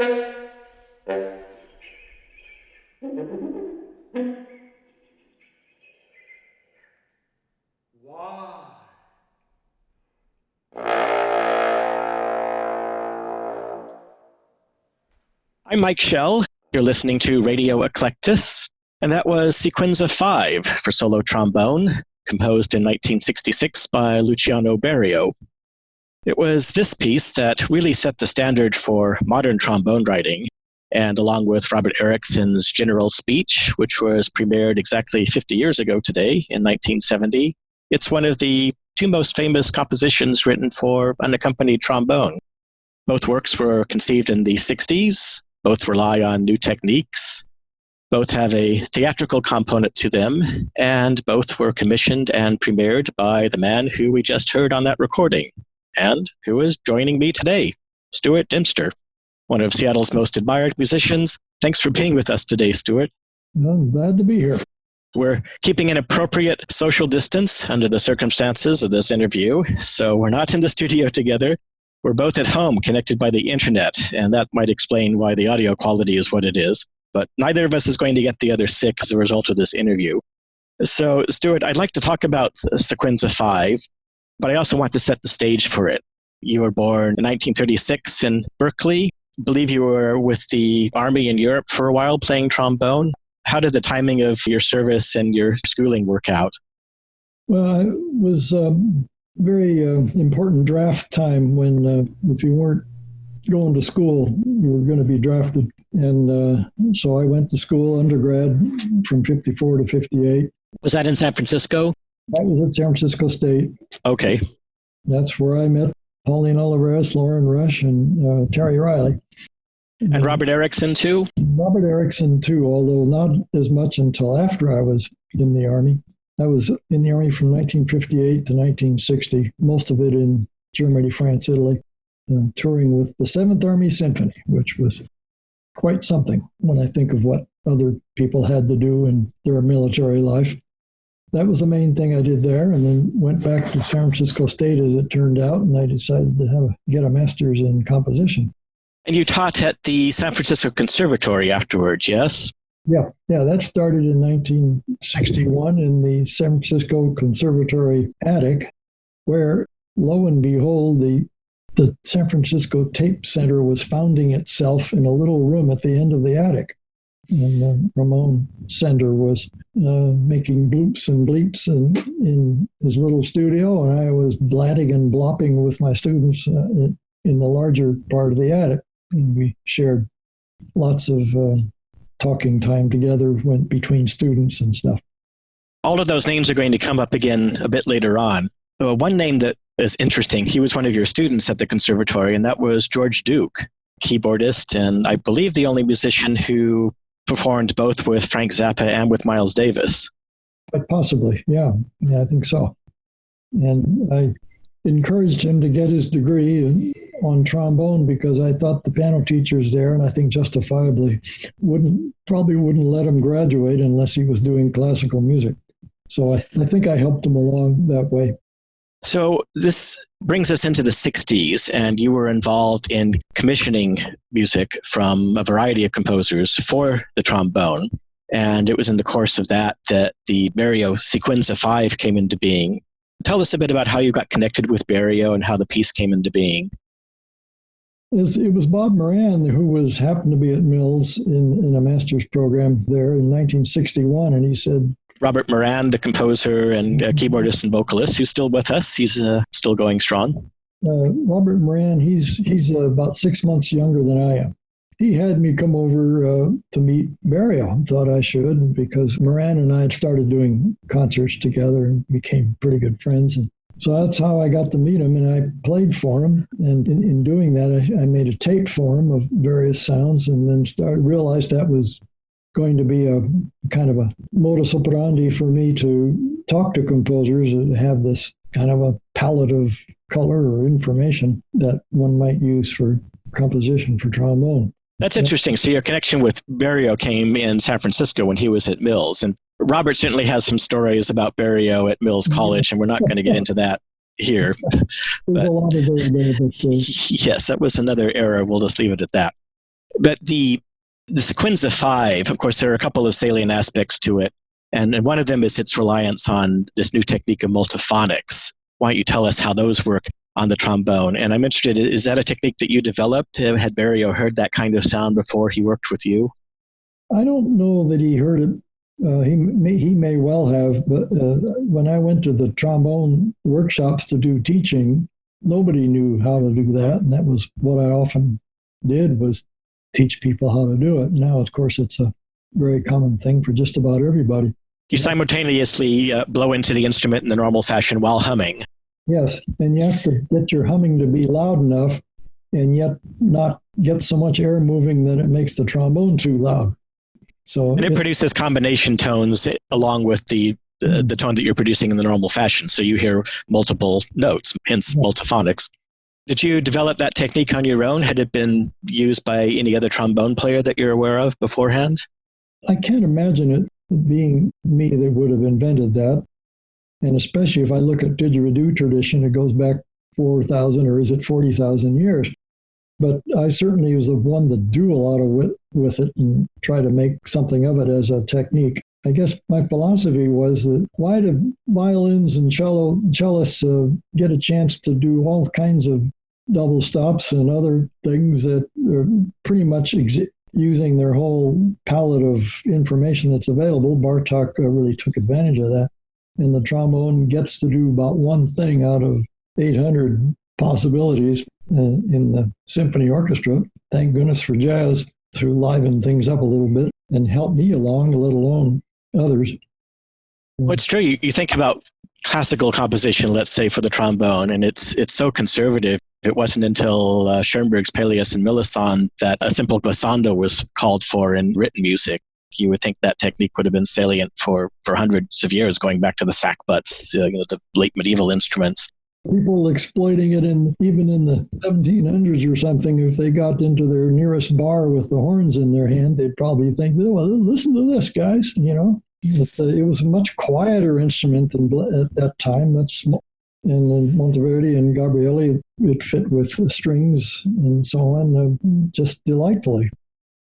I'm Mike Schell. You're listening to Radio Eclectus, and that was Sequenza V for solo trombone, composed in 1966 by Luciano Berio. It was this piece that really set the standard for modern trombone writing, and along with Robert Erickson's General Speech, which was premiered exactly 50 years ago today in 1970, it's one of the two most famous compositions written for unaccompanied trombone. Both works were conceived in the 60s. Both rely on new techniques, both have a theatrical component to them, and both were commissioned and premiered by the man who we just heard on that recording, and who is joining me today, Stuart Dempster, one of Seattle's most admired musicians. Thanks for being with us today, Stuart. Well, I'm glad to be here. We're keeping an appropriate social distance under the circumstances of this interview, so we're not in the studio together. We're both at home, connected by the internet, and that might explain why the audio quality is what it is. But neither of us is going to get the other sick as a result of this interview. So, Stuart, I'd like to talk about Sequenza V, but I also want to set the stage for it. You were born in 1936 in Berkeley. I believe you were with the Army in Europe for a while playing trombone. How did the timing of your service and your schooling work out? Well, it was very important draft time when if you weren't going to school, you were going to be drafted. And so I went to school, undergrad, from 54 to 58. Was that in San Francisco? That was at San Francisco State. Okay. That's where I met Pauline, Oliveros, Lauren Rush, and Terry Riley. And Robert Erickson, too? Robert Erickson, too, although not as much until after I was in the Army. I was in the Army from 1958 to 1960, most of it in Germany, France, Italy, touring with the 7th Army Symphony, which was quite something when I think of what other people had to do in their military life. That was the main thing I did there, and then went back to San Francisco State as it turned out, and I decided to get a master's in composition. And you taught at the San Francisco Conservatory afterwards, yes? Yeah, that started in 1961 in the San Francisco Conservatory attic, where, lo and behold, the San Francisco Tape Center was founding itself in a little room at the end of the attic. And Ramon Sender was making bloops and bleeps in his little studio, and I was blatting and blopping with my students in the larger part of the attic. And we shared lots of talking time together, went between students and stuff. All of those names are going to come up again a bit later on. One name that is interesting, he was one of your students at the conservatory, and that was George Duke, keyboardist, and I believe the only musician who performed both with Frank Zappa and with Miles Davis. But possibly, yeah, I think so. And I encouraged him to get his degree on trombone because I thought the piano teachers there, and I think justifiably, probably wouldn't let him graduate unless he was doing classical music. So I think I helped him along that way. So this brings us into the 60s, and you were involved in commissioning music from a variety of composers for the trombone. And it was in the course of that the Berio Sequenza V came into being. Tell us a bit about how you got connected with Berio and how the piece came into being. It was Bob Moran who happened to be at Mills in a master's program there in 1961, and he said, Robert Moran, the composer and keyboardist and vocalist, who's still with us. He's still going strong. Robert Moran, he's about 6 months younger than I am. He had me come over to meet Berio. Thought I should, because Moran and I had started doing concerts together and became pretty good friends. And so that's how I got to meet him, and I played for him. And in doing that, I made a tape for him of various sounds, and then realized that was going to be a kind of a modus operandi for me to talk to composers and have this kind of a palette of color or information that one might use for composition for trombone. That's interesting. So your connection with Berio came in San Francisco when he was at Mills. And Robert certainly has some stories about Berio at Mills College, and we're not going to get into that here. There's a lot of those. Yes, that was another era. We'll just leave it at that. But the Sequenza V, of course, there are a couple of salient aspects to it. And one of them is its reliance on this new technique of multiphonics. Why don't you tell us how those work on the trombone? And I'm interested, is that a technique that you developed? Had Berio heard that kind of sound before he worked with you? I don't know that he heard it. He may well have, but when I went to the trombone workshops to do teaching, nobody knew how to do that. And that was what I often did, was teach people how to do it. Now, of course, it's a very common thing for just about everybody. You simultaneously blow into the instrument in the normal fashion while humming. Yes, and you have to get your humming to be loud enough and yet not get so much air moving that it makes the trombone too loud. And it produces combination tones along with the tone that you're producing in the normal fashion. So you hear multiple notes, hence multiphonics. Did you develop that technique on your own? Had it been used by any other trombone player that you're aware of beforehand? I can't imagine it being me that would have invented that. And especially if I look at didgeridoo tradition, it goes back 4,000 or is it 40,000 years. But I certainly was the one to do a lot of with it and try to make something of it as a technique. I guess my philosophy was that why do violins and cellists get a chance to do all kinds of double stops and other things that are pretty much using their whole palette of information that's available? Bartok really took advantage of that. And the trombone gets to do about one thing out of 800 possibilities in the symphony orchestra. Thank goodness for jazz to liven things up a little bit and help me along, let alone others. Well, it's true. You think about classical composition, let's say, for the trombone, and it's so conservative. It wasn't until Schoenberg's Peleus and Melisande that a simple glissando was called for in written music. You would think that technique would have been salient for hundreds of years, going back to the sackbuts, the late medieval instruments. People exploiting it even in the 1700s or something. If they got into their nearest bar with the horns in their hand, they'd probably think, well, listen to this, guys, But, it was a much quieter instrument at that time. And then Monteverdi and Gabrielli, it fit with the strings and so on, just delightfully.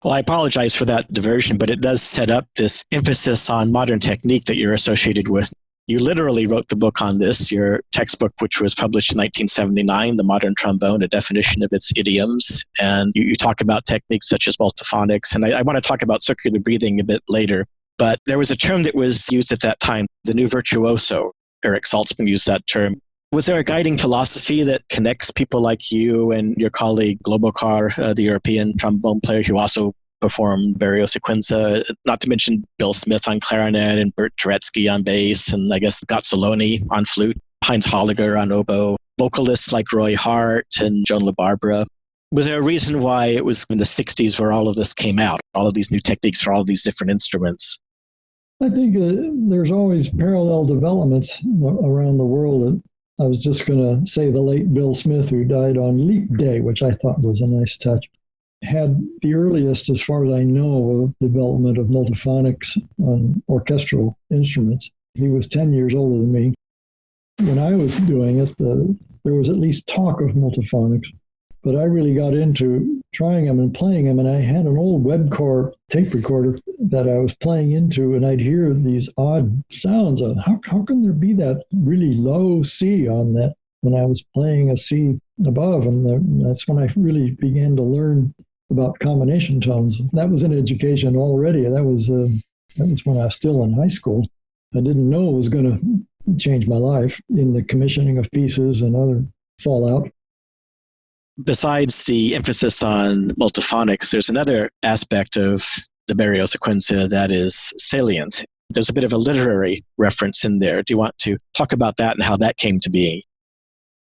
Well, I apologize for that diversion, but it does set up this emphasis on modern technique that you're associated with. You literally wrote the book on this, your textbook, which was published in 1979, The Modern Trombone, a definition of its idioms. And you talk about techniques such as multiphonics. And I want to talk about circular breathing a bit later. But there was a term that was used at that time, the new virtuoso. Eric Saltzman used that term. Was there a guiding philosophy that connects people like you and your colleague Globokar, the European trombone player who also performed Berio Sequenza, not to mention Bill Smith on clarinet and Bert Turetsky on bass, and I guess Gozzoloni on flute, Heinz Holliger on oboe, vocalists like Roy Hart and Joan LaBarbera. Was there a reason why it was in the 60s where all of this came out, all of these new techniques for all of these different instruments? I think there's always parallel developments around the world. I was just going to say the late Bill Smith, who died on Leap Day, which I thought was a nice touch, had the earliest, as far as I know, of development of multiphonics on orchestral instruments. He was 10 years older than me. When I was doing it, there was at least talk of multiphonics, but I really got into trying them and playing them, and I had an old Webcore tape recorder that I was playing into, and I'd hear these odd sounds of how can there be that really low C on that when I was playing a C above, and that's when I really began to learn about combination tones. That was in education already. That was when I was still in high school. I didn't know it was going to change my life in the commissioning of pieces and other fallout. Besides the emphasis on multiphonics, there's another aspect of the Berio Sequenza that is salient. There's a bit of a literary reference in there. Do you want to talk about that and how that came to be?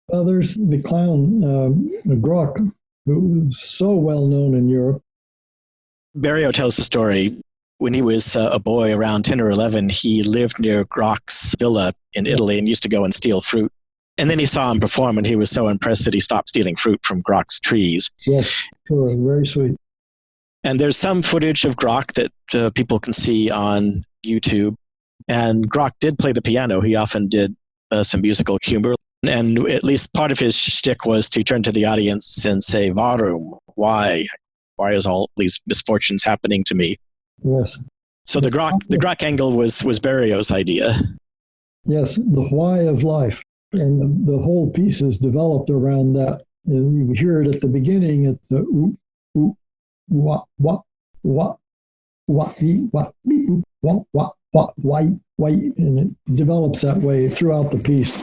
Well, there's the clown, Grock, who was so well known in Europe. Berio tells the story. When he was a boy around 10 or 11, he lived near Grock's villa in Italy and used to go and steal fruit. And then he saw him perform, and he was so impressed that he stopped stealing fruit from Grock's trees. Yes, sure, very sweet. And there's some footage of Grock that people can see on YouTube. And Grock did play the piano. He often did some musical humor. And at least part of his shtick was to turn to the audience and say, "Warum?" Why? why is all these misfortunes happening to me? Yes. So the Grock angle was Berio's idea. Yes, the why of life. And the whole piece is developed around that. And you hear it at the beginning, it's the oop, oop, wah, wah, wah, wah, beep, wah, beep, oop, wah, wah, wah, why, and it develops that way throughout the piece.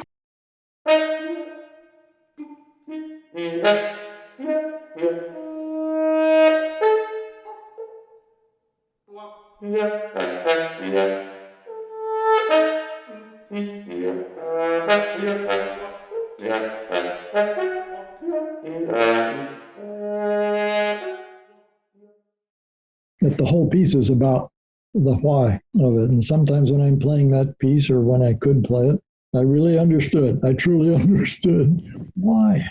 That the whole piece is about the why of it. And sometimes when I'm playing that piece or when I could play it, I really understood. I truly understood why.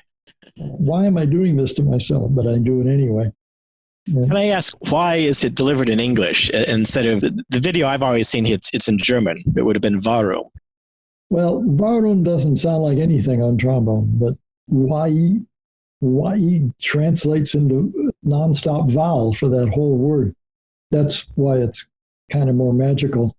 Why am I doing this to myself? But I do it anyway. Yeah. Can I ask, why is it delivered in English instead of the video I've always seen? It's in German. It would have been Warum. Well, Warum doesn't sound like anything on trombone, but why translates into nonstop vowel for that whole word. That's why it's kind of more magical.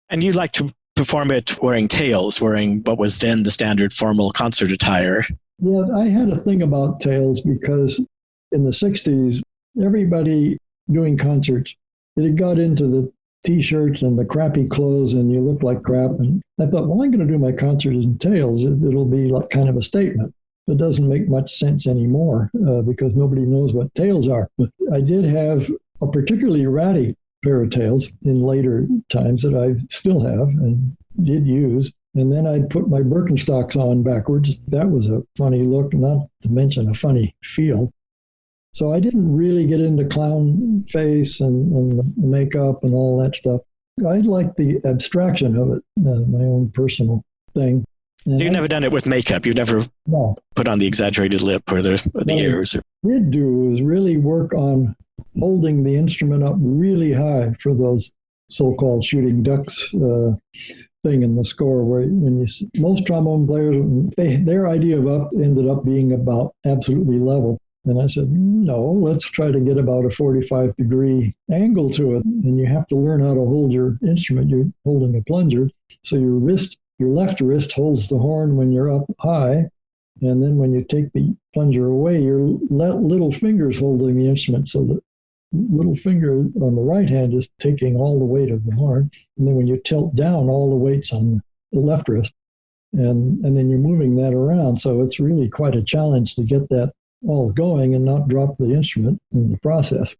And you like to perform it wearing tails, wearing what was then the standard formal concert attire. Yeah, I had a thing about tails because in the 60s, everybody doing concerts, it got into the T-shirts and the crappy clothes and you look like crap. And I thought, well, I'm going to do my concert in tails. It'll be like kind of a statement. It doesn't make much sense anymore because nobody knows what tails are. But I did have a particularly ratty pair of tails in later times that I still have and did use. And then I'd put my Birkenstocks on backwards. That was a funny look, not to mention a funny feel. So I didn't really get into clown face and the makeup and all that stuff. I liked the abstraction of it, my own personal thing. And you've never done it with makeup? You've never put on the exaggerated lip or the ears? What I did do was really work on holding the instrument up really high for those so-called shooting ducks thing in the score, where most trombone players, their idea of up ended up being about absolutely level. And I said, no, let's try to get about a 45-degree angle to it. And you have to learn how to hold your instrument. You're holding a plunger. So your left wrist holds the horn when you're up high. And then when you take the plunger away, your little finger's holding the instrument. So the little finger on the right hand is taking all the weight of the horn. And then when you tilt down, all the weight's on the left wrist. And then you're moving that around. So it's really quite a challenge to get that all going and not drop the instrument in the process.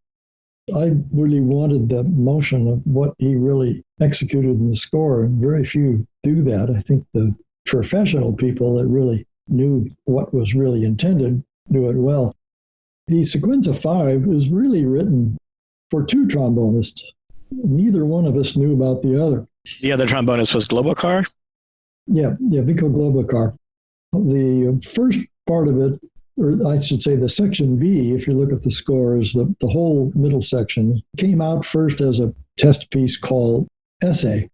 I really wanted the motion of what he really executed in the score, and very few do that. I think the professional people that really knew what was really intended do it well. The Sequenza V is really written for two trombonists. Neither one of us knew about the other. The other trombonist was Globokar? Yeah, Vico Globokar. The first part of it, or I should say the section B, if you look at the score, is the whole middle section, came out first as a test piece called Essay.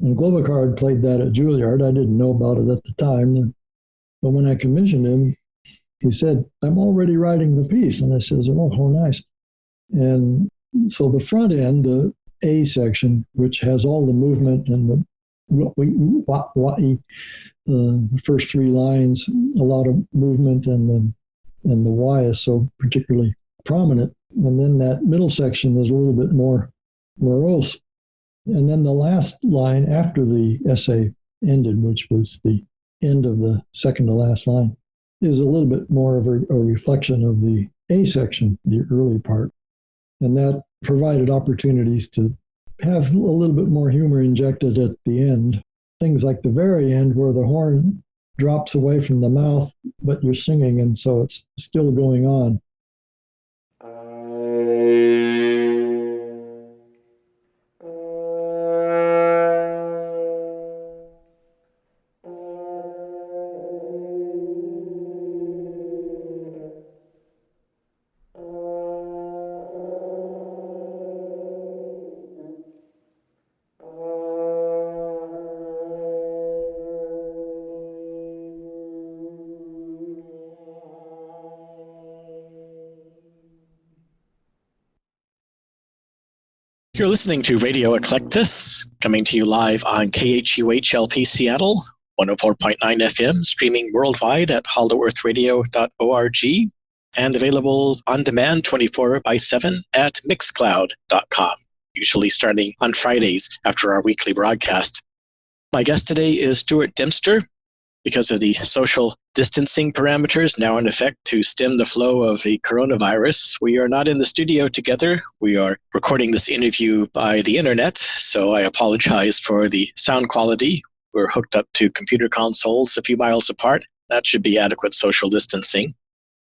And Globokar had played that at Juilliard. I didn't know about it at the time. But when I commissioned him, he said, I'm already writing the piece. And I says, oh, how nice. And so the front end, the A section, which has all the movement and the first three lines, a lot of movement, and the Y is so particularly prominent. And then that middle section is a little bit more morose. And then the last line after the essay ended, which was the end of the second to last line, is a little bit more of a reflection of the A section, the early part. And that provided opportunities to have a little bit more humor injected at the end. Things like the very end where the horn drops away from the mouth, but you're singing, and so it's still going on. You're listening to Radio Eclectus, coming to you live on KHUHLP Seattle, 104.9 FM, streaming worldwide at hollowEarthRadio.org, and available on demand 24/7 at Mixcloud.com, usually starting on Fridays after our weekly broadcast. My guest today is Stuart Dempster. Because of the social distancing parameters now in effect to stem the flow of the coronavirus, we are not in the studio together. We are recording this interview by the internet, so I apologize for the sound quality. We're hooked up to computer consoles a few miles apart. That should be adequate social distancing.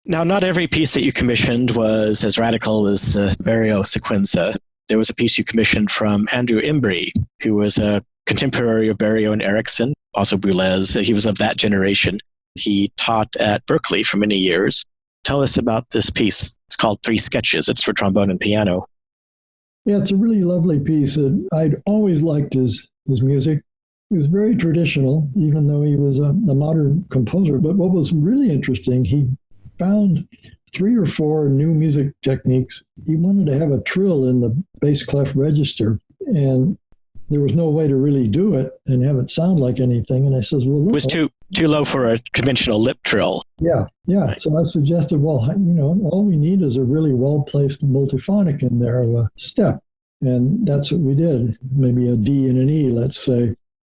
Now, not every piece that you commissioned was as radical as the Berio Sequenza. There was a piece you commissioned from Andrew Imbrie, who was a contemporary of Berio and Erickson, also Boulez. He was of that generation. He taught at Berkeley for many years. Tell us about this piece. It's called Three Sketches. It's for trombone and piano. Yeah, it's a really lovely piece. I'd always liked his music. He was very traditional, even though he was a modern composer. But what was really interesting, he found 3 or 4 new music techniques. He wanted to have a trill in the bass clef register, and there was no way to really do it and have it sound like anything. And I says, well, look, it was too low for a conventional lip trill. Yeah. Right. So I suggested, well, all we need is a really well-placed multiphonic in there, a step. And that's what we did. Maybe a D and an E, let's say.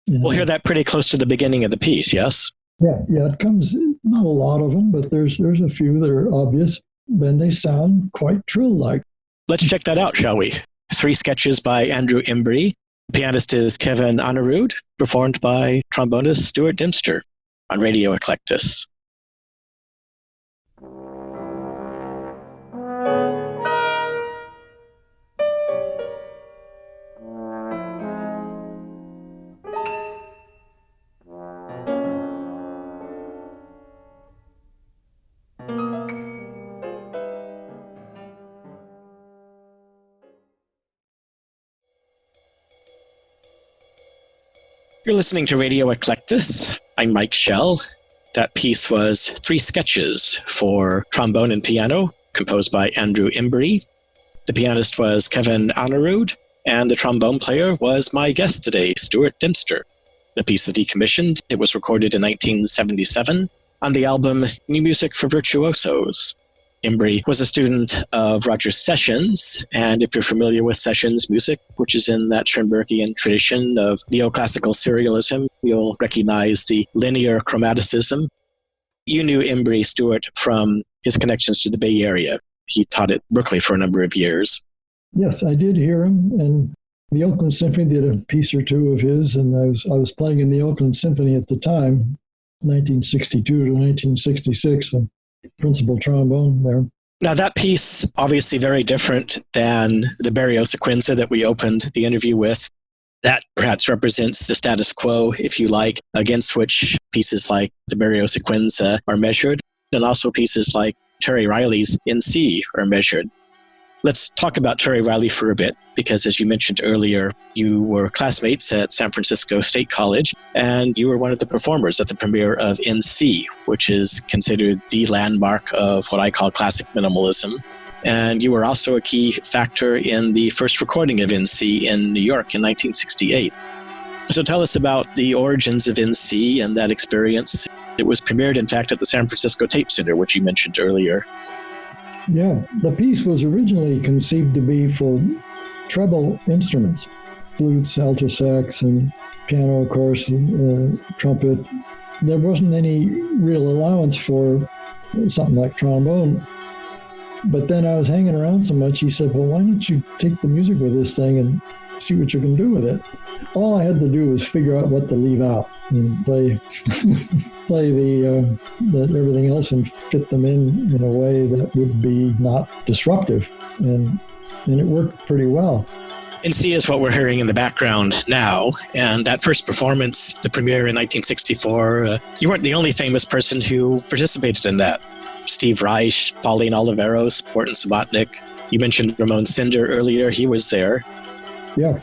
We'll hear that pretty close to the beginning of the piece, yes? Yeah. It comes, not a lot of them, but there's a few that are obvious. Then they sound quite trill-like. Let's check that out, shall we? 3 Sketches by Andrew Imbrie. Pianist is Kevin Anirudh, performed by trombonist Stuart Dempster on Radio Eclectus. You're listening to Radio Eclectus. I'm Mike Schell. That piece was 3 Sketches for trombone and piano, composed by Andrew Imbrie. The pianist was Kevin Anirudh, and the trombone player was my guest today, Stuart Dempster. The piece that he commissioned, it was recorded in 1977 on the album New Music for Virtuosos. Imbrie was a student of Roger Sessions, and if you're familiar with Sessions music, which is in that Schoenbergian tradition of neoclassical serialism, you'll recognize the linear chromaticism. You knew Imbrie, Stuart, from his connections to the Bay Area. He taught at Berkeley for a number of years. Yes, I did hear him, and the Oakland Symphony did a piece or 2 of his, and I was playing in the Oakland Symphony at the time, 1962 to 1966. Principal trombone there. Now that piece, obviously very different than the Berio Sequenza that we opened the interview with. That perhaps represents the status quo, if you like, against which pieces like the Berio Sequenza are measured, and also pieces like Terry Riley's In C are measured. Let's talk about Terry Riley for a bit, because as you mentioned earlier, you were classmates at San Francisco State College, and you were one of the performers at the premiere of In C, which is considered the landmark of what I call classic minimalism. And you were also a key factor in the first recording of In C in New York in 1968. So tell us about the origins of In C and that experience. It was premiered, in fact, at the San Francisco Tape Center, which you mentioned earlier. Yeah, the piece was originally conceived to be for treble instruments, flutes, alto sax, and piano, of course, and trumpet. There wasn't any real allowance for something like trombone. But then I was hanging around so much, he said, well, why don't you take the music with this thing and see what you can do with it? All I had to do was figure out what to leave out and play that everything else and fit them in a way that would be not disruptive. And it worked pretty well. In C is what we're hearing in the background now. And that first performance, the premiere in 1964, you weren't the only famous person who participated in that. Steve Reich, Pauline Oliveros, Morton Subotnick. You mentioned Ramon Cinder earlier. He was there. Yeah,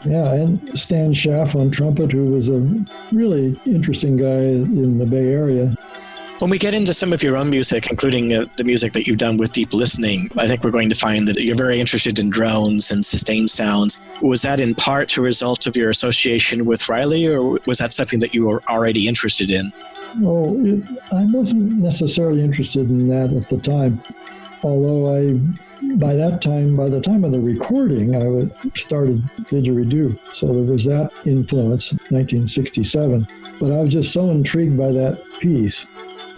and Stan Schaff on trumpet, who was a really interesting guy in the Bay Area. When we get into some of your own music, including the music that you've done with Deep Listening, I think we're going to find that you're very interested in drones and sustained sounds. Was that in part a result of your association with Riley, or was that something that you were already interested in? Well, I wasn't necessarily interested in that at the time, although by the time of the recording, I started Didgeridoo. So there was that influence, 1967. But I was just so intrigued by that piece.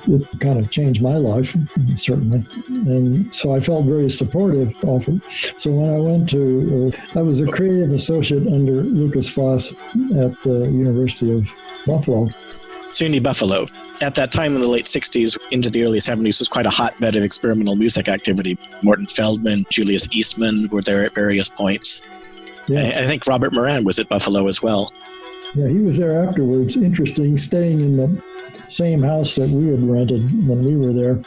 It kind of changed my life, certainly. And so I felt very supportive of it. So when I went to, I was a creative associate under Lucas Foss at the University of Buffalo. SUNY Buffalo. At that time in the late 60s into the early 70s was quite a hotbed of experimental music activity. Morton Feldman, Julius Eastman were there at various points. Yeah. I think Robert Moran was at Buffalo as well. Yeah, he was there afterwards. Interesting, staying in the same house that we had rented when we were there.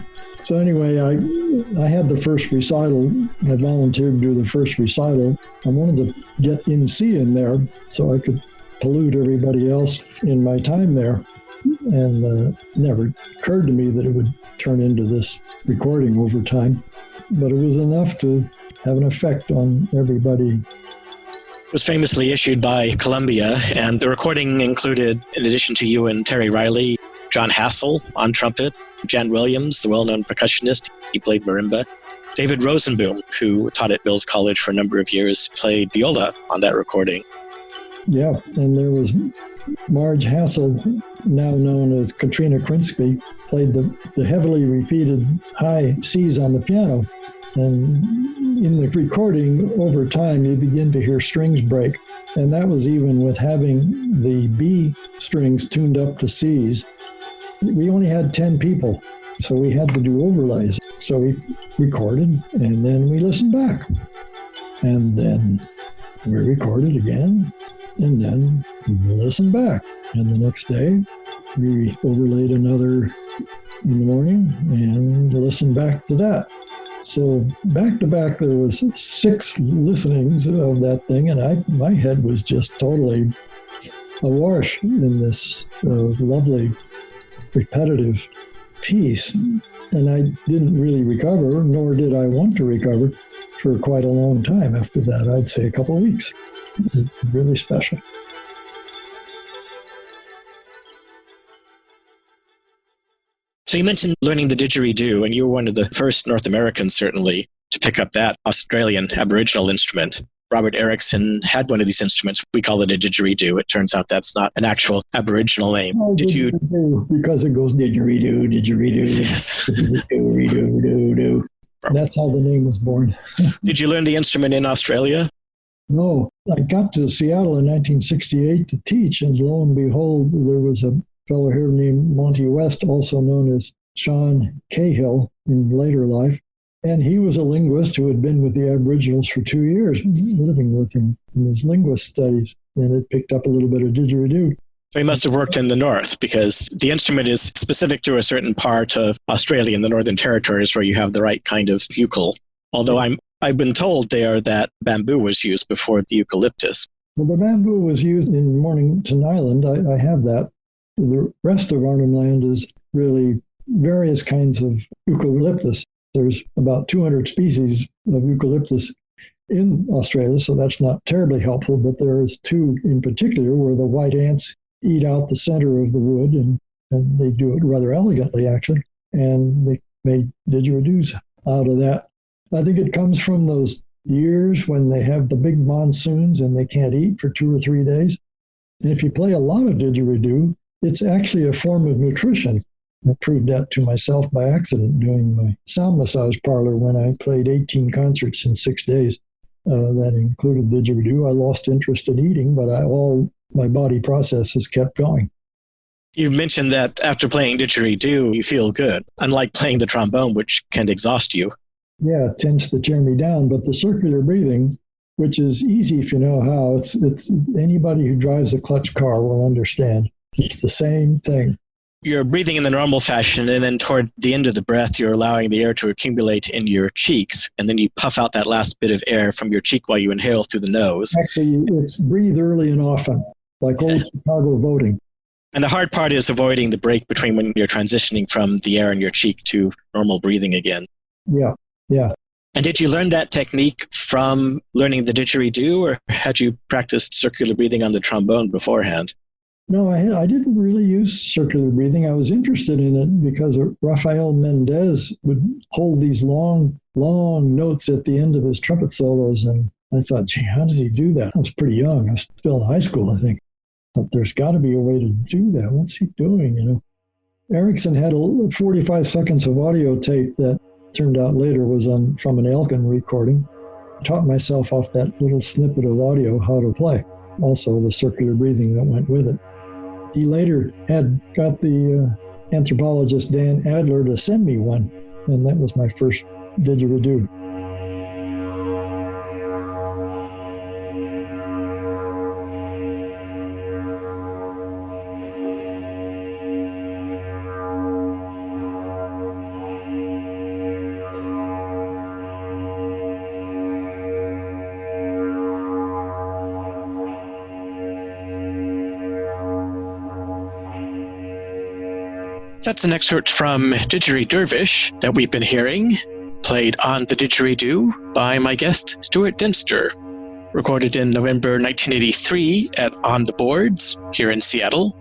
So anyway, I had the first recital. I volunteered to do the first recital. I wanted to get in C in there so I could pollute everybody else in my time there. And never occurred to me that it would turn into this recording over time. But it was enough to have an effect on everybody. It was famously issued by Columbia, and the recording included, in addition to you and Terry Riley, John Hassel on trumpet, Jan Williams, the well-known percussionist, he played marimba, David Rosenboom, who taught at Mills College for a number of years, played viola on that recording. Yeah, and there was Marge Hassel, now known as Katrina Krinsky, played the heavily repeated high C's on the piano. And in the recording, over time, you begin to hear strings break. And that was even with having the B strings tuned up to C's. We only had 10 people, so we had to do overlays. So we recorded, and then we listened back. And then we recorded again, and then we listened back. And the next day, we overlaid another in the morning and listened back to that. So back to back, there was 6 listenings of that thing, and my head was just totally awash in this lovely, repetitive piece. And I didn't really recover, nor did I want to recover for quite a long time after that. I'd say a couple of weeks. It's really special. So you mentioned learning the didgeridoo, and you were one of the first North Americans, certainly, to pick up that Australian Aboriginal instrument. Robert Erickson had one of these instruments. We call it a didgeridoo. It turns out that's not an actual Aboriginal name. Oh, did you? Because it goes didgeridoo, didgeridoo, yes. didgeridoo. That's how the name was born. Did you learn the instrument in Australia? No. I got to Seattle in 1968 to teach, and lo and behold, there was a fellow here named Monty West, also known as Sean Cahill in later life. And he was a linguist who had been with the Aboriginals for 2 years, living with him in his linguist studies, and had picked up a little bit of didgeridoo. So he must have worked in the north, because the instrument is specific to a certain part of Australia in the Northern Territories where you have the right kind of buccal. Although I've been told there that bamboo was used before the eucalyptus. Well, the bamboo was used in Mornington Island. I have that. The rest of Arnhem Land is really various kinds of eucalyptus. There's about 200 species of eucalyptus in Australia, so that's not terribly helpful, but there's 2 in particular where the white ants eat out the center of the wood, and they do it rather elegantly, actually, and they made didgeridoos out of that. I think it comes from those years when they have the big monsoons and they can't eat for 2 or 3 days. And if you play a lot of didgeridoo, it's actually a form of nutrition. I proved that to myself by accident doing my sound massage parlor when I played 18 concerts in 6 days. That included didgeridoo. I lost interest in eating, but all my body processes kept going. You mentioned that after playing didgeridoo, you feel good, unlike playing the trombone, which can exhaust you. Yeah, it tends to tear me down, but the circular breathing, which is easy if you know how, it's anybody who drives a clutch car will understand. It's the same thing. You're breathing in the normal fashion, and then toward the end of the breath, you're allowing the air to accumulate in your cheeks, and then you puff out that last bit of air from your cheek while you inhale through the nose. Actually, it's breathe early and often, like old Chicago voting. And the hard part is avoiding the break between when you're transitioning from the air in your cheek to normal breathing again. Yeah, yeah. And did you learn that technique from learning the didgeridoo, or had you practiced circular breathing on the trombone beforehand? No, I didn't really use circular breathing. I was interested in it because Rafael Mendez would hold these long, long notes at the end of his trumpet solos. And I thought, gee, how does he do that? I was pretty young. I was still in high school, I think. But there's got to be a way to do that. What's he doing, you know? Erickson had 45 seconds of audio tape that turned out later was from an Elkin recording. I taught myself off that little snippet of audio how to play. Also the circular breathing that went with it. He later had got the anthropologist Dan Adler to send me one, and that was my first didgeridoo. That's an excerpt from Didgeridervish that we've been hearing, played on the didgeridoo by my guest, Stuart Dempster, recorded in November 1983 at On the Boards here in Seattle,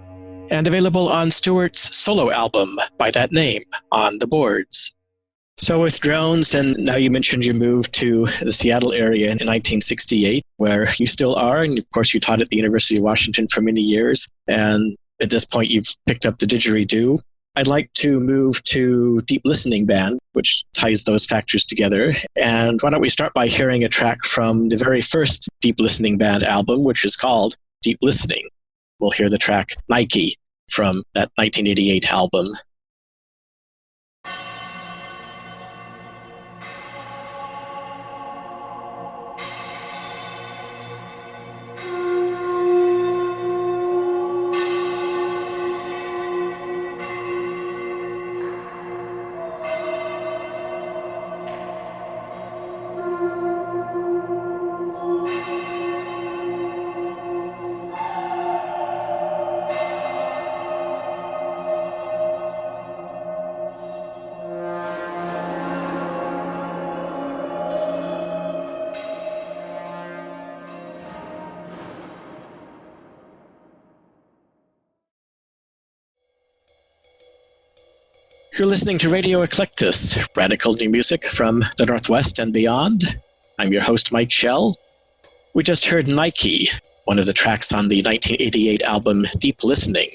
and available on Stuart's solo album by that name, On the Boards. So with drones, and now you mentioned you moved to the Seattle area in 1968, where you still are, and of course you taught at the University of Washington for many years, and at this point you've picked up the didgeridoo. I'd like to move to Deep Listening Band, which ties those factors together. And why don't we start by hearing a track from the very first Deep Listening Band album, which is called Deep Listening. We'll hear the track Nike from that 1988 album. You're listening to Radio Eclectus, radical new music from the Northwest and beyond. I'm your host, Mike Schell. We just heard Nike, one of the tracks on the 1988 album Deep Listening,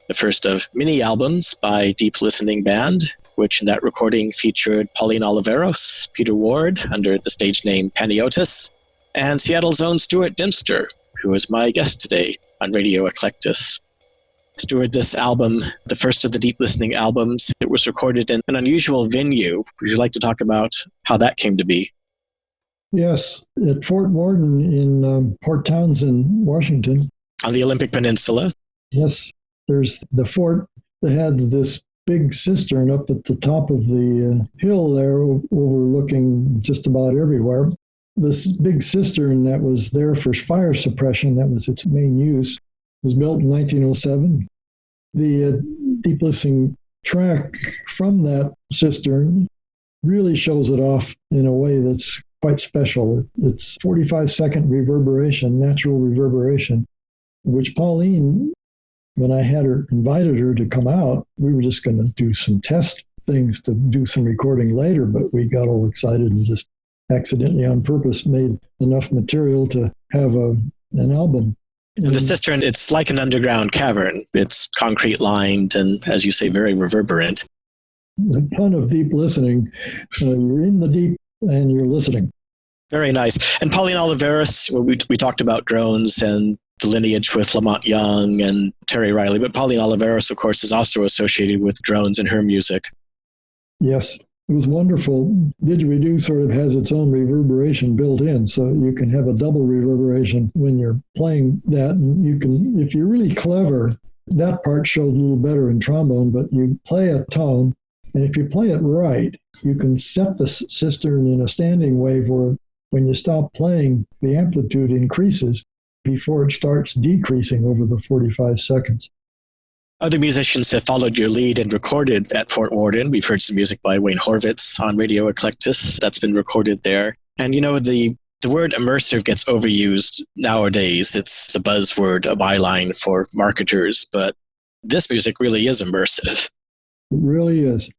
the first of many albums by Deep Listening Band, which in that recording featured Pauline Oliveros, Peter Ward under the stage name Paniotis, and Seattle's own Stuart Dempster, who is my guest today on Radio Eclectus. Stuart, this album, the first of the Deep Listening albums, it was recorded in an unusual venue. Would you like to talk about how that came to be? Yes, at Fort Worden in Port Townsend, Washington. On the Olympic Peninsula? Yes, there's the fort that had this big cistern up at the top of the hill there overlooking just about everywhere. This big cistern that was there for fire suppression, that was its main use, was built in 1907. The Deep Listening track from that cistern really shows it off in a way that's quite special. It's 45-second reverberation, natural reverberation, which Pauline, when I had her, invited her to come out, we were just going to do some test things to do some recording later, but we got all excited and just accidentally on purpose made enough material to have an album. And the cistern, it's like an underground cavern. It's concrete lined and, as you say, very reverberant. A ton of deep listening. You're in the deep and you're listening. Very nice. And Pauline Oliveros, we talked about drones and the lineage with Lamont Young and Terry Riley, but Pauline Oliveros, of course, is also associated with drones in her music. Yes, it was wonderful. Didgeridoo sort of has its own reverberation built in, so you can have a double reverberation when you're playing that. And you can, if you're really clever, that part shows a little better in trombone, but you play a tone, and if you play it right, you can set the cistern in a standing wave where when you stop playing, the amplitude increases before it starts decreasing over the 45 seconds. Other musicians have followed your lead and recorded at Fort Worden. We've heard some music by Wayne Horvitz on Radio Eclectus that's been recorded there. And the word immersive gets overused nowadays. It's a buzzword, a byline for marketers, but this music really is immersive. It really is.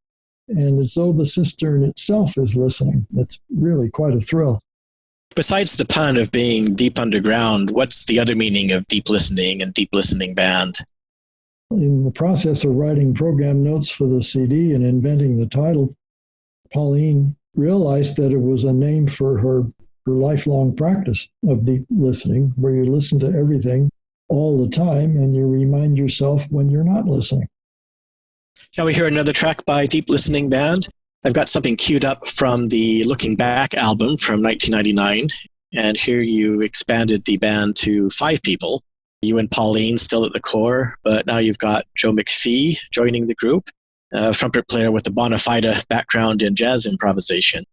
And it's though the cistern itself is listening. That's really quite a thrill. Besides the pun of being deep underground, what's the other meaning of deep listening and deep listening band? In the process of writing program notes for the CD and inventing the title, Pauline realized that it was a name for her lifelong practice of deep listening, where you listen to everything all the time and you remind yourself when you're not listening. Shall we hear another track by Deep Listening Band? I've got something queued up from the Looking Back album from 1999, and here you expanded the band to 5 people. You and Pauline still at the core, but now you've got Joe McPhee joining the group, a trumpet player with a bona fide background in jazz improvisation.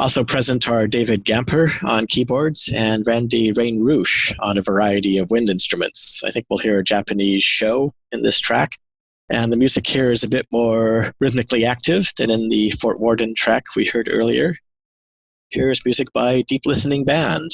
Also present are David Gamper on keyboards and Randy Rain-Rouche on a variety of wind instruments. I think we'll hear a Japanese show in this track. And the music here is a bit more rhythmically active than in the Fort Worden track we heard earlier. Here's music by Deep Listening Band.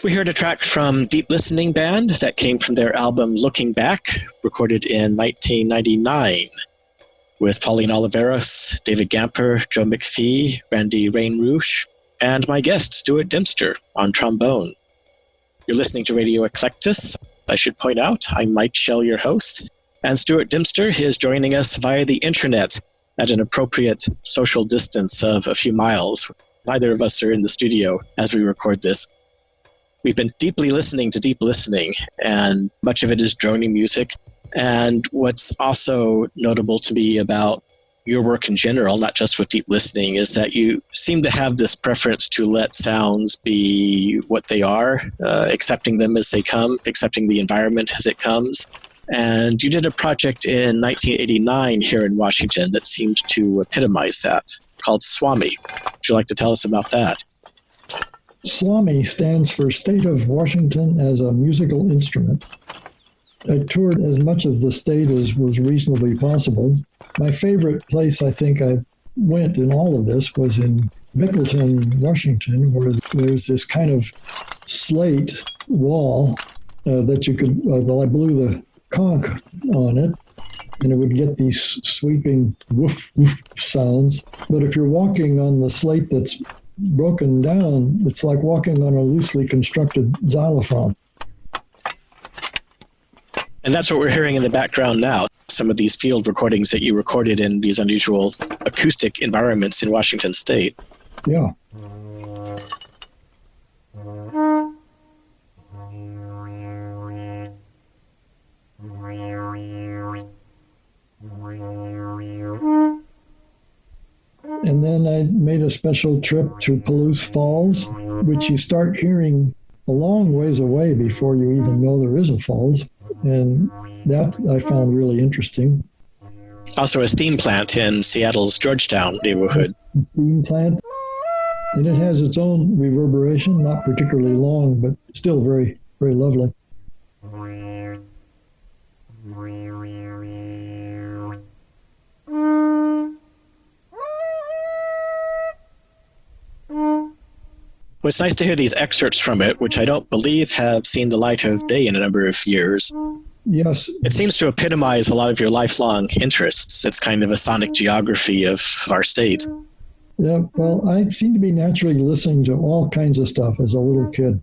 We heard a track from Deep Listening Band that came from their album Looking Back, recorded in 1999, with Pauline Oliveros, David Gamper, Joe McPhee, Randy Rain-Rouche, and my guest, Stuart Dempster, on trombone. You're listening to Radio Eclectus. I should point out, I'm Mike Schell, your host, and Stuart Dempster is joining us via the internet at an appropriate social distance of a few miles. Neither of us are in the studio as we record this. We've been deeply listening to deep listening, and much of it is droning music. And what's also notable to me about your work in general, not just with deep listening, is that you seem to have this preference to let sounds be what they are, accepting them as they come, accepting the environment as it comes. And you did a project in 1989 here in Washington that seemed to epitomize that, called SWAMI. Would you like to tell us about that? SWAMI stands for State of Washington as a Musical Instrument. I toured as much of the state as was reasonably possible. My favorite place I think I went in all of this was in Mickleton, Washington, where there's this kind of slate wall that you could, I blew the conch on it, and it would get these sweeping woof, woof sounds. But if you're walking on the slate that's broken down, it's like walking on a loosely constructed xylophone. And that's what we're hearing in the background now. Some of these field recordings that you recorded in these unusual acoustic environments in Washington State. Yeah. And then I made a special trip to Palouse Falls, which you start hearing a long ways away before you even know there is a falls. And that I found really interesting. Also a steam plant in Seattle's Georgetown neighborhood. Steam plant. And it has its own reverberation, not particularly long, but still very, very lovely. Well, it's nice to hear these excerpts from it, which I don't believe have seen the light of day in a number of years. Yes. It seems to epitomize a lot of your lifelong interests. It's kind of a sonic geography of our state. Yeah, well, I seem to be naturally listening to all kinds of stuff as a little kid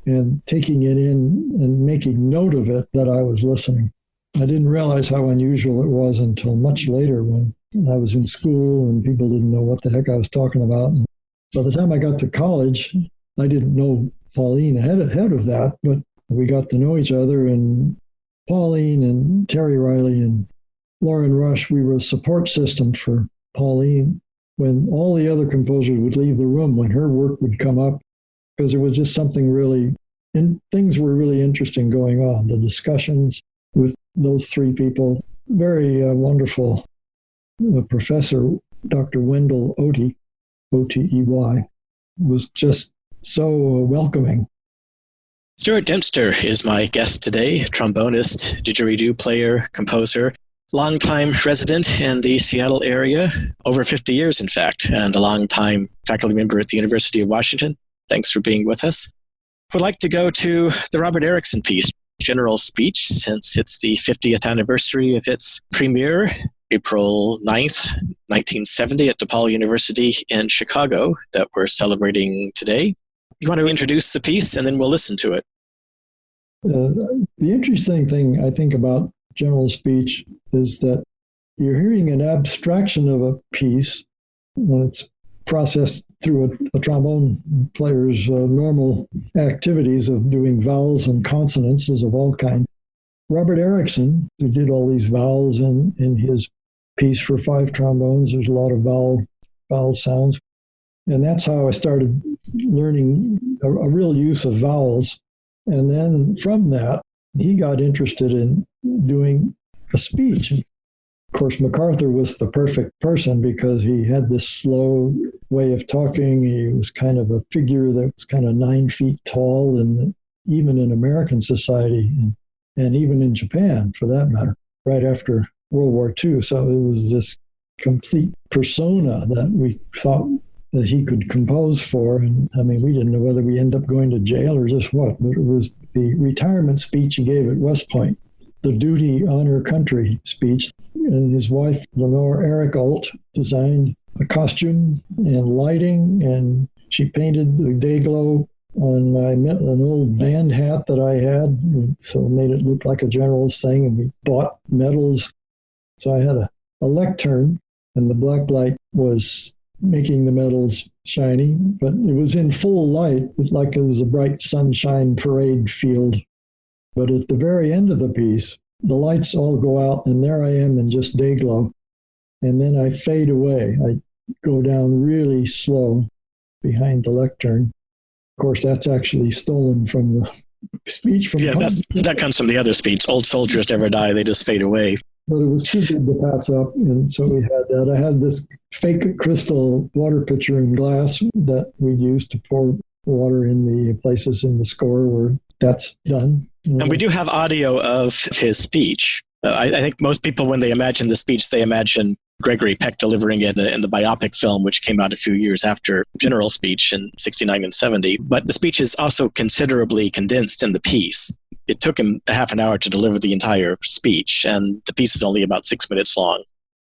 and taking it in and making note of it that I was listening. I didn't realize how unusual it was until much later when I was in school and people didn't know what the heck I was talking about. And by the time I got to college, I didn't know Pauline ahead of that, but we got to know each other. And Pauline and Terry Riley and Lauren Rush, we were a support system for Pauline when all the other composers would leave the room, when her work would come up, because there was just something really, and things were really interesting going on. The discussions with those three people, very wonderful professor, Dr. Wendell Otey, O-T-E-Y, was just so welcoming. Stuart Dempster is my guest today, trombonist, didgeridoo player, composer, longtime resident in the Seattle area, over 50 years, in fact, and a longtime faculty member at the University of Washington. Thanks for being with us. Would like to go to the Robert Erickson piece, General Speech, since it's the 50th anniversary of its premiere, April 9th, 1970 at DePaul University in Chicago, that we're celebrating today. You want to introduce the piece, and then we'll listen to it. The interesting thing I think about General Speech is that you're hearing an abstraction of a piece when it's processed through a trombone player's normal activities of doing vowels and consonances of all kinds. Robert Erickson, who did all these vowels in his piece for 5 trombones, there's a lot of vowel sounds. And that's how I started learning a real use of vowels. And then from that, he got interested in doing a speech. Of course, MacArthur was the perfect person because he had this slow way of talking. He was kind of a figure that was kind of 9 feet tall, and even in American society, and even in Japan, for that matter, right after World War II. So it was this complete persona that we thought that he could compose for. And I mean, we didn't know whether we end up going to jail or just what, but it was the retirement speech he gave at West Point, the duty, honor, country speech. And his wife, Lenore Eric Alt, designed a costume and lighting, and she painted the day glow on an old band hat that I had, so it made it look like a general's thing, and we bought medals. So I had a lectern, and the black light was making the medals shiny, but it was in full light, like it was a bright sunshine parade field. But at the very end of the piece, the lights all go out, and there I am in just day glow. And then I fade away. I go down really slow behind the lectern. Of course, that's actually stolen from the speech from that comes from the other speech. Old soldiers never die, they just fade away. But it was too good to pass up, and so we had that. I had this fake crystal water pitcher in glass that we used to pour water in the places in the score where that's done. And we do have audio of his speech. I think most people, when they imagine the speech, they imagine Gregory Peck delivering it in the biopic film, which came out a few years after General Speech in 69 and 70. But the speech is also considerably condensed in the piece. It took him a half an hour to deliver the entire speech, and the piece is only about 6 minutes long.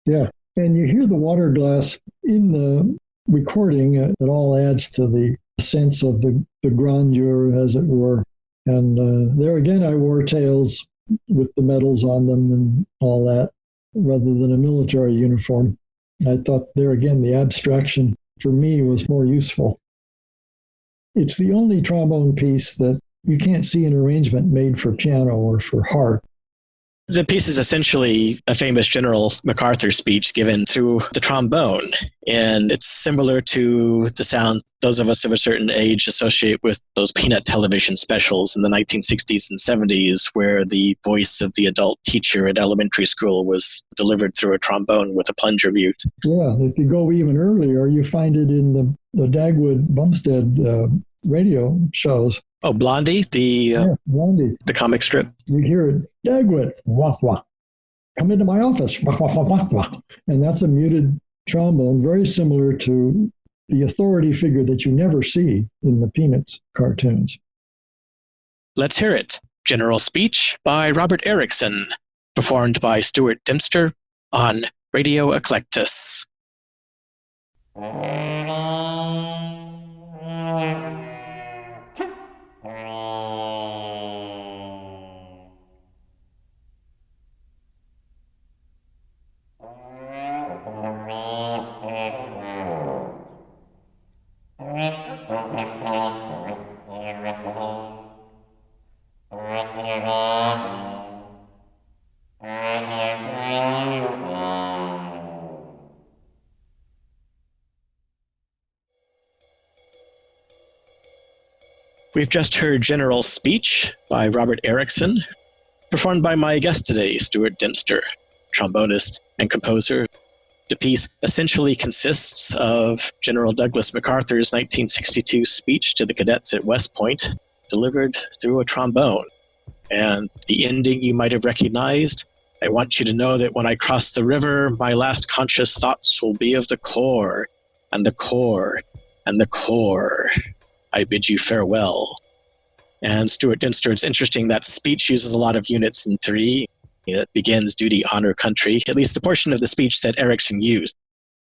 Yeah, and you hear the water glass in the recording. It all adds to the sense of the grandeur, as it were. And there again, I wore tails with the medals on them and all that, rather than a military uniform. I thought there again, the abstraction for me was more useful. It's the only trombone piece that you can't see an arrangement made for piano or for harp. The piece is essentially a famous General MacArthur speech given through the trombone, and it's similar to the sound those of us of a certain age associate with those peanut television specials in the 1960s and 70s, where the voice of the adult teacher at elementary school was delivered through a trombone with a plunger mute. Yeah, if you go even earlier, you find it in the Dagwood Bumstead radio shows. Oh, Blondie, Blondie, the comic strip. You hear it, Dagwood, wah, wah. Come into my office, wah, wah, wah, wah, wah. And that's a muted trombone, very similar to the authority figure that you never see in the Peanuts cartoons. Let's hear it. General Speech by Robert Erickson, performed by Stuart Dempster on Radio Eclectus. We've just heard General Speech by Robert Erickson, performed by my guest today, Stuart Dempster, trombonist and composer. The piece essentially consists of General Douglas MacArthur's 1962 speech to the cadets at West Point, delivered through a trombone. And the ending you might have recognized: I want you to know that when I cross the river, my last conscious thoughts will be of the Corps, and the Corps, and the Corps. I bid you farewell. And Stuart Dempster, it's interesting that speech uses a lot of units in three. It begins duty, honor, country, at least the portion of the speech that Erickson used.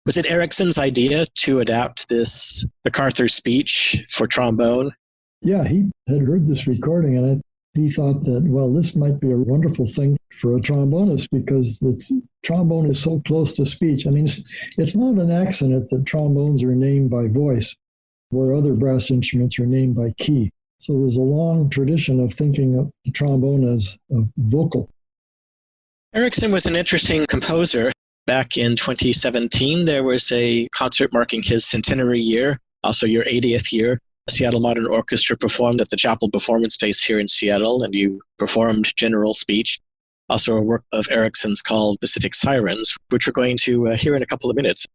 Was it Erickson's idea to adapt this MacArthur speech for trombone? Yeah, he had heard this recording, and he thought that, well, this might be a wonderful thing for a trombonist because the trombone is so close to speech. I mean, it's not an accident that trombones are named by voice, where other brass instruments are named by key. So there's a long tradition of thinking of the trombone as a vocal. Erickson was an interesting composer. Back in 2017, there was a concert marking his centenary year, also your 80th year. Seattle Modern Orchestra performed at the Chapel Performance Space here in Seattle, and you performed General Speech, also a work of Erickson's called Pacific Sirens, which we're going to hear in a couple of minutes.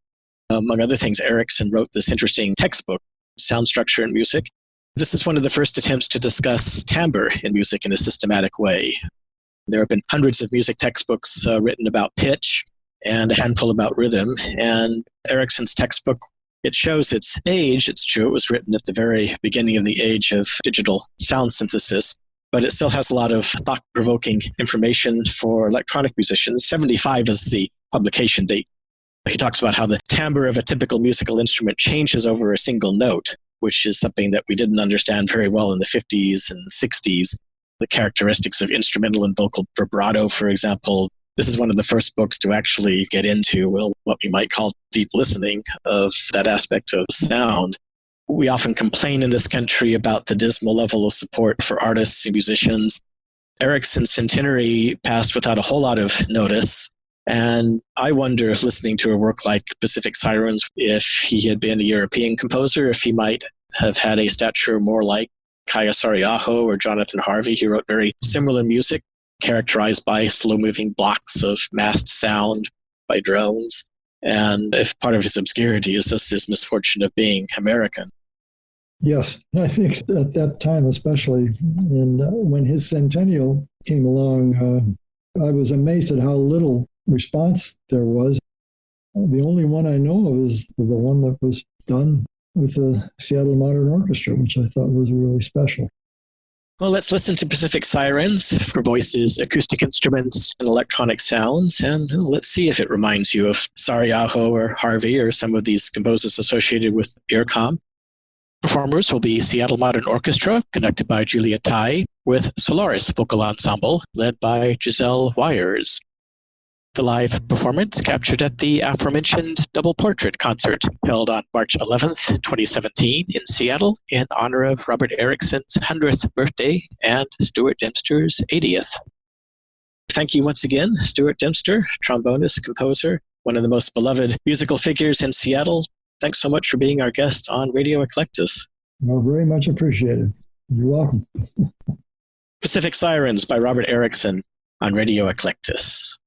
Among other things, Erickson wrote this interesting textbook, Sound Structure in Music. This is one of the first attempts to discuss timbre in music in a systematic way. There have been hundreds of music textbooks written about pitch and a handful about rhythm. And Erickson's textbook, it shows its age. It's true, it was written at the very beginning of the age of digital sound synthesis, but it still has a lot of thought-provoking information for electronic musicians. 1975 is the publication date. He talks about how the timbre of a typical musical instrument changes over a single note, which is something that we didn't understand very well in the 50s and 60s. The characteristics of instrumental and vocal vibrato, for example. This is one of the first books to actually get into, well, what we might call deep listening of that aspect of sound. We often complain in this country about the dismal level of support for artists and musicians. Erickson's centenary passed without a whole lot of notice. And I wonder, if listening to a work like Pacific Sirens, if he had been a European composer, if he might have had a stature more like Kaya Sariaho or Jonathan Harvey. He wrote very similar music, characterized by slow-moving blocks of massed sound by drones. And if part of his obscurity is just his misfortune of being American. Yes, I think at that time especially, and when his centennial came along, I was amazed at how little response there was. The only one I know of is the one that was done with the Seattle Modern Orchestra, which I thought was really special. Well, let's listen to Pacific Sirens for voices, acoustic instruments, and electronic sounds, and let's see if it reminds you of Sariaho or Harvey or some of these composers associated with IRCOM. Performers will be Seattle Modern Orchestra, conducted by Julia Tai, with Solaris Vocal Ensemble, led by Giselle Wires. The live performance captured at the aforementioned Double Portrait concert held on March 11th, 2017 in Seattle in honor of Robert Erickson's 100th birthday and Stuart Dempster's 80th. Thank you once again, Stuart Dempster, trombonist, composer, one of the most beloved musical figures in Seattle. Thanks so much for being our guest on Radio Eclectus. Well, very much appreciated. You're welcome. Pacific Sirens by Robert Erickson on Radio Eclectus.